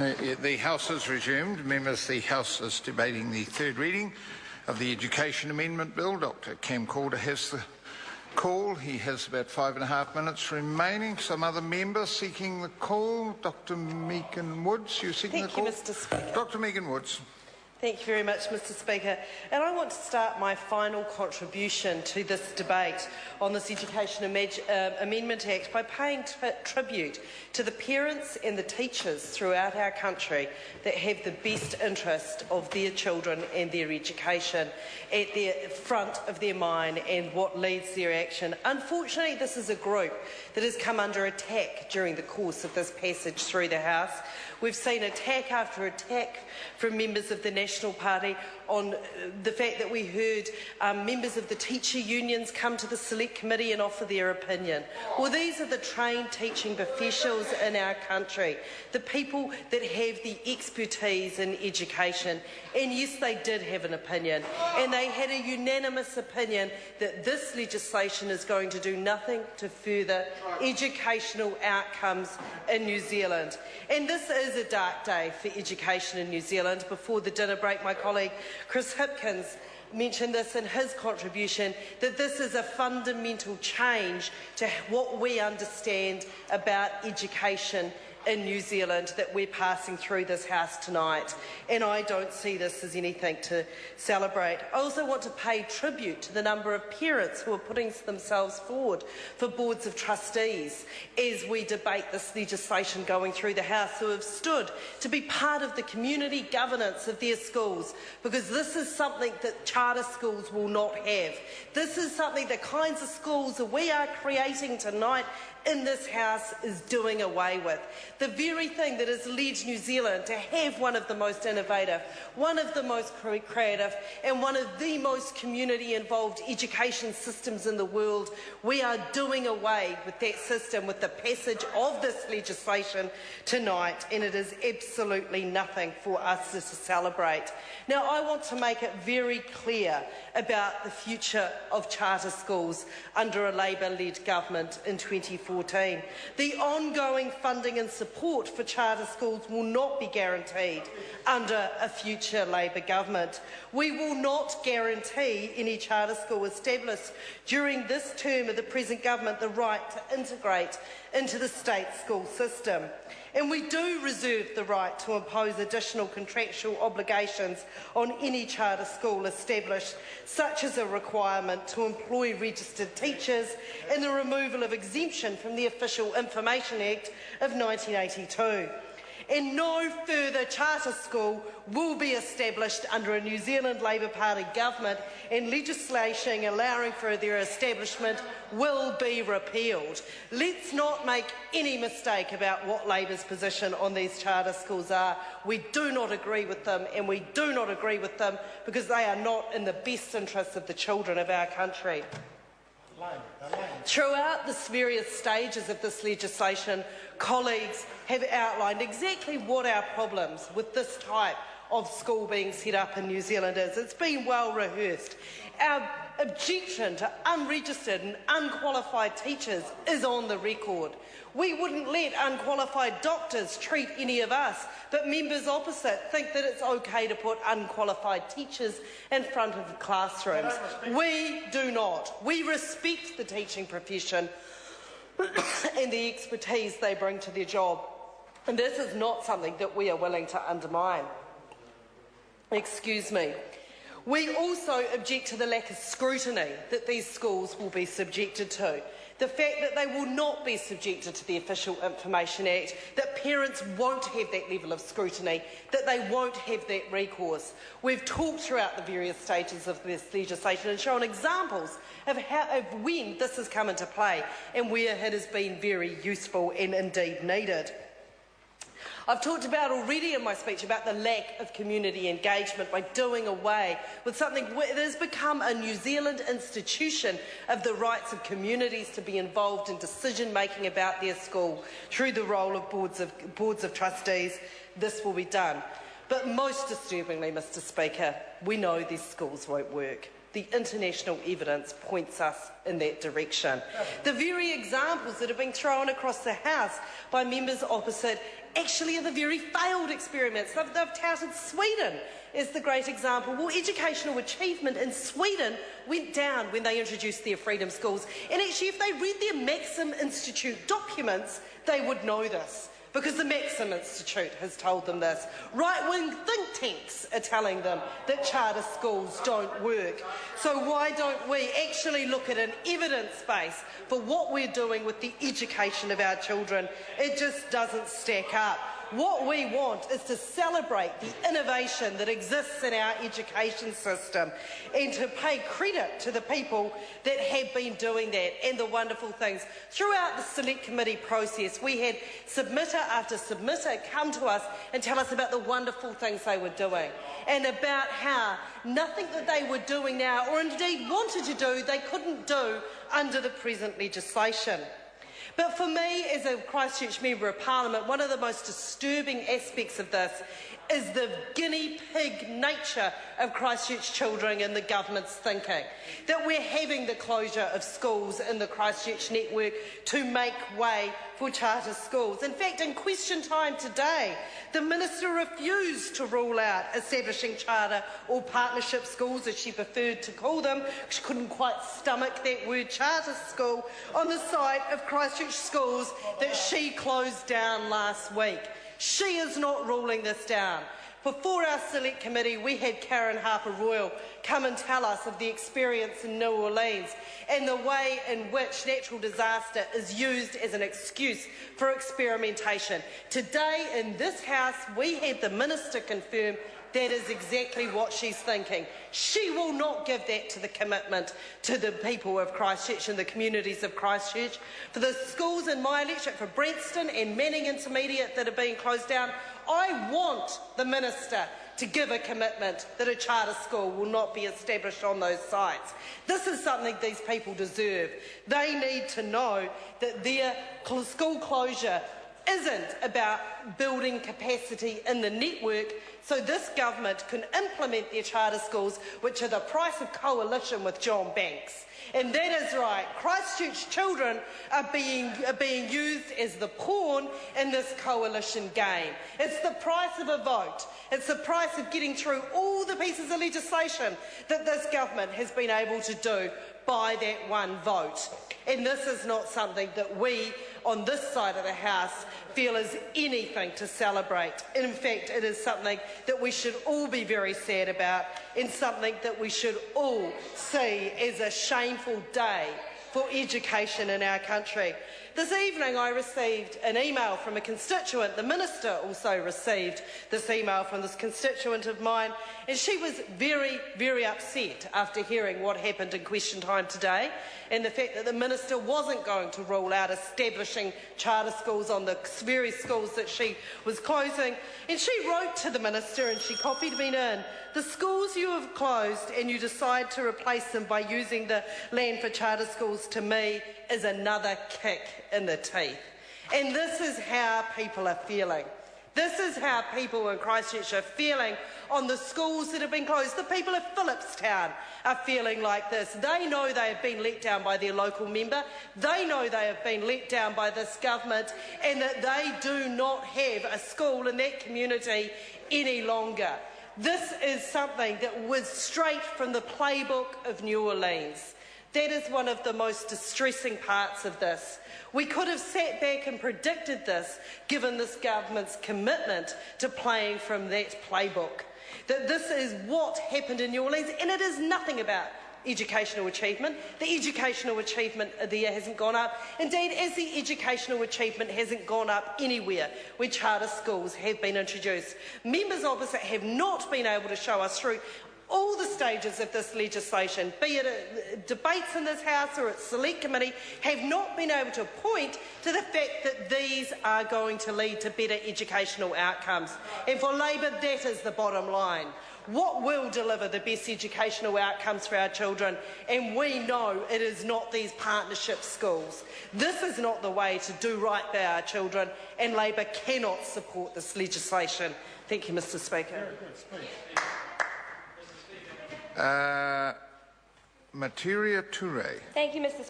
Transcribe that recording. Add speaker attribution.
Speaker 1: The House has resumed. Members, the House is debating the third reading of the Education Amendment Bill. Dr Cam Calder has the call. He has about 5.5 minutes remaining. Some other members seeking the call. Dr Megan Woods, you're seeking the call?
Speaker 2: Thank you, Mr Speaker.
Speaker 1: Dr Megan Woods.
Speaker 2: Thank you very much, Mr Speaker. And I want to start my final contribution to this debate on this Education Amendment Act by paying tribute to the parents and the teachers throughout our country that have the best interest of their children and their education at the front of their mind and what leads their action. Unfortunately, this is a group that has come under attack during the course of this passage through the House. We've seen attack after attack from members of the National Party on the fact that we heard members of the teacher unions come to the Select Committee and offer their opinion. Well, these are the trained teaching professionals in our country, the people that have the expertise in education. And yes, they did have an opinion, and they had a unanimous opinion that this legislation is going to do nothing to further educational outcomes in New Zealand. And this is a dark day for education in New Zealand. Before the dinner break, my colleague Chris Hipkins mentioned this in his contribution, that this is a fundamental change to what we understand about education in New Zealand that we're passing through this House tonight, and I don't see this as anything to celebrate. I also want to pay tribute to the number of parents who are putting themselves forward for boards of trustees as we debate this legislation going through the House, who have stood to be part of the community governance of their schools, because this is something that charter schools will not have. This is something the kinds of schools that we are creating tonight in this House is doing away with. The very thing that has led New Zealand to have one of the most innovative, one of the most creative and one of the most community-involved education systems in the world, we are doing away with that system with the passage of this legislation tonight, and it is absolutely nothing for us to celebrate. Now, I want to make it very clear about the future of charter schools under a Labour-led government in 2014. The ongoing funding and support for charter schools will not be guaranteed under a future Labour government. We will not guarantee any charter school established during this term of the present government the right to integrate into the state school system. And we do reserve the right to impose additional contractual obligations on any charter school established, such as a requirement to employ registered teachers and the removal of exemption from the Official Information Act of 1982. And no further charter school will be established under a New Zealand Labour Party government, and legislation allowing for their establishment will be repealed. Let's not make any mistake about what Labour's position on these charter schools are. We do not agree with them, and we do not agree with them because they are not in the best interests of the children of our country. Throughout the various stages of this legislation, colleagues have outlined exactly what our problems with this type of school being set up in New Zealand is. It's been well rehearsed. Our objection to unregistered and unqualified teachers is on the record. We wouldn't let unqualified doctors treat any of us, but members opposite think that it's okay to put unqualified teachers in front of classrooms. We do not. We respect the teaching profession and the expertise they bring to their job, and this is not something that we are willing to undermine. Excuse me. We also object to the lack of scrutiny that these schools will be subjected to. The fact that they will not be subjected to the Official Information Act, that parents won't have that level of scrutiny, that they won't have that recourse. We've talked throughout the various stages of this legislation and shown examples of when this has come into play and where it has been very useful and indeed needed. I've talked about already in my speech about the lack of community engagement by doing away with something that has become a New Zealand institution of the rights of communities to be involved in decision-making about their school through the role of boards of trustees. This will be done. But most disturbingly, Mr Speaker, we know these schools won't work. the international evidence points us in that direction. The very examples that have been thrown across the House by members opposite actually are the very failed experiments. They've touted Sweden as the great example. Well, educational achievement in Sweden went down when they introduced their freedom schools. And actually, if they read their Maxim Institute documents, they would know this, because the Maxim Institute has told them this. Right-wing think tanks are telling them that charter schools don't work. So why don't we actually look at an evidence base for what we're doing with the education of our children? It just doesn't stack up. What we want is to celebrate the innovation that exists in our education system and to pay credit to the people that have been doing that and the wonderful things. Throughout the Select Committee process, we had submitter after submitter come to us and tell us about the wonderful things they were doing and about how nothing that they were doing now, or indeed wanted to do, they couldn't do under the present legislation. But for me, as a Christchurch Member of Parliament, one of the most disturbing aspects of this is the guinea pig nature of Christchurch children and the government's thinking. That we're having the closure of schools in the Christchurch network to make way for charter schools. In fact, in question time today, the Minister refused to rule out establishing charter or partnership schools, as she preferred to call them. She couldn't quite stomach that word charter school on the site of Christchurch schools that she closed down last week. She is not ruling this down. Before our Select Committee, we had Karen Harper-Royal come and tell us of the experience in New Orleans and the way in which natural disaster is used as an excuse for experimentation. Today in this House, we had the Minister confirm that is exactly what she's thinking. She will not give that to the commitment to the people of Christchurch and the communities of Christchurch. For the schools in my electorate, for Brenston and Manning Intermediate that are being closed down, I want the Minister to give a commitment that a charter school will not be established on those sites. This is something these people deserve. They need to know that their school closure isn't about building capacity in the network so this government can implement their charter schools, which are the price of coalition with John Banks. And that is right. Christchurch children are being used as the pawn in this coalition game. It's the price of a vote. It's the price of getting through all the pieces of legislation that this government has been able to do by that one vote. And this is not something that we on this side of the House feel is anything to celebrate. In fact, it is something that we should all be very sad about and something that we should all see as a shameful day for education in our country. This evening I received an email from a constituent. The Minister also received this email from this constituent of mine, and she was very, very upset after hearing what happened in question time today and the fact that the Minister wasn't going to rule out establishing charter schools on the very schools that she was closing. And she wrote to the Minister and she copied me in. The schools you have closed and you decide to replace them by using the land for charter schools, to me, is another kick in the teeth. And this is how people are feeling. This is how people in Christchurch are feeling on the schools that have been closed. The people of Phillipstown are feeling like this. They know they have been let down by their local member. They know they have been let down by this government and that they do not have a school in that community any longer. This is something that was straight from the playbook of New Orleans. That is one of the most distressing parts of this. We could have sat back and predicted this, given this government's commitment to playing from that playbook. That this is what happened in New Orleans, and it is nothing about educational achievement. The educational achievement there hasn't gone up. Indeed, as the educational achievement hasn't gone up anywhere where charter schools have been introduced. Members opposite have not been able to show us through all the stages of this legislation, be it debates in this House or at Select Committee, have not been able to point to the fact that these are going to lead to better educational outcomes. And for Labour, that is the bottom line. What will deliver the best educational outcomes for our children? And we know it is not these partnership schools. This is not the way to do right by our children, and Labour cannot support this legislation. Thank you, Mr. Speaker.
Speaker 1: Materia Toure.
Speaker 3: Thank you, Mr.